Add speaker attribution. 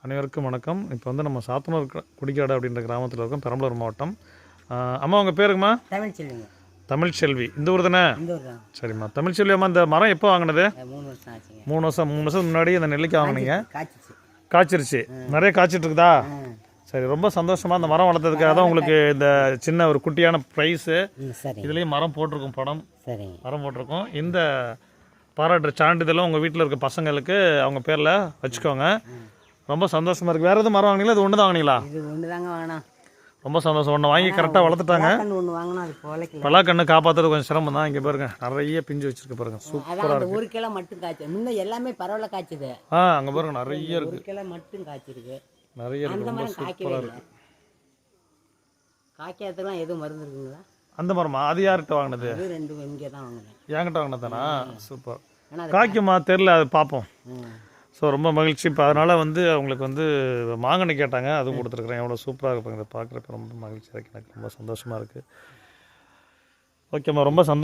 Speaker 1: அனைவருக்கும் வணக்கம். இப்போ வந்து நம்ம சாத்தனூர் குடிக்காடு அப்படின்ற கிராமத்தில் இருக்கோம், பெரம்பலூர் மாவட்டம். அம்மா உங்கள் பேருங்கம்மா?
Speaker 2: தமிழ்ச்செல்விங்க.
Speaker 1: தமிழ்ச்செல்வி. இந்த ஊர் தானே?
Speaker 2: இந்த ஊர் தான்.
Speaker 1: சரிம்மா. தமிழ்ச்செல்வி அம்மா, இந்த மரம் எப்போ வாங்கினது?
Speaker 2: 3 வருஷம் ஆச்சுங்க.
Speaker 1: 3 வருஷம் முன்னாடி இந்த நெல்லிக்காய் வாங்கினீங்க.
Speaker 2: காய்ச்சிச்சு.
Speaker 1: காய்ச்சிருச்சு. நிறைய காய்ச்சிட்டு இருக்குதா? சரி, ரொம்ப சந்தோஷமாக இந்த மரம் வளர்த்ததுக்காக தான் உங்களுக்கு இந்த சின்ன ஒரு குட்டியான ப்ரைஸு. இதுலேயும் மரம் போட்டிருக்கும், படம் மரம் போட்டிருக்கோம். இந்த பாராட்டு சான்றிதழும் உங்கள் வீட்டில் இருக்க பசங்களுக்கு அவங்க பேரில் வச்சுக்கோங்க. ரொம்ப சந்தோஷமாக இருக்குது. வேறு எதுவும் மரம் வாங்கினீங்களா? இது ஒன்று தான் வாங்கினீங்களா?
Speaker 2: இது ஒன்று தாங்க வாங்கினா.
Speaker 1: ரொம்ப சந்தோஷம். ஒன்று வாங்கி கரெக்டாக வளர்த்துட்டாங்க.
Speaker 2: ஒன்று வாங்கினா அது போலைக்கு
Speaker 1: பலாக்கண்ணு காப்பாற்றுறது கொஞ்சம் சிரமம் தான். இங்கே பாருங்க, நிறைய பிஞ்சு வச்சிருக்கு பாருங்க. சூப்பராக இருக்குது.
Speaker 2: 1 கிலோ மட்டும் காய்ச்சி, முன்ன எல்லாமே பரவாயில்ல காய்ச்சுது.
Speaker 1: அங்கே பாருங்க, நிறைய இருக்குது.
Speaker 2: 1 கிலோ மட்டும் காய்ச்சிருக்கு.
Speaker 1: நிறைய இருக்குது. ரொம்ப சூப்பராக இருக்குது.
Speaker 2: காய்க்காததுலாம் எதுவும் மருந்து இருக்குங்களா?
Speaker 1: அந்த மரமா? அது யார்கிட்ட வாங்கினது?
Speaker 2: அது 2 இங்கே தான் வாங்கினேன்.
Speaker 1: என்கிட்ட வாங்கினதானா? சூப்பர். காய்க்குமா தெரில, அது பார்ப்போம். ஸோ ரொம்ப மகிழ்ச்சி. இப்போ அதனால் வந்து அவங்களுக்கு வந்து மாங்கனி கேட்டாங்க, அதுவும் கொடுத்துருக்குறேன். எவ்வளோ சூப்பராக இருப்பாங்க, இதை பார்க்குறப்ப ரொம்ப மகிழ்ச்சியாக இருக்குது. எனக்கு ரொம்ப சந்தோஷமாக இருக்குது. ஓகேம்மா, ரொம்ப சந்தோஷம்.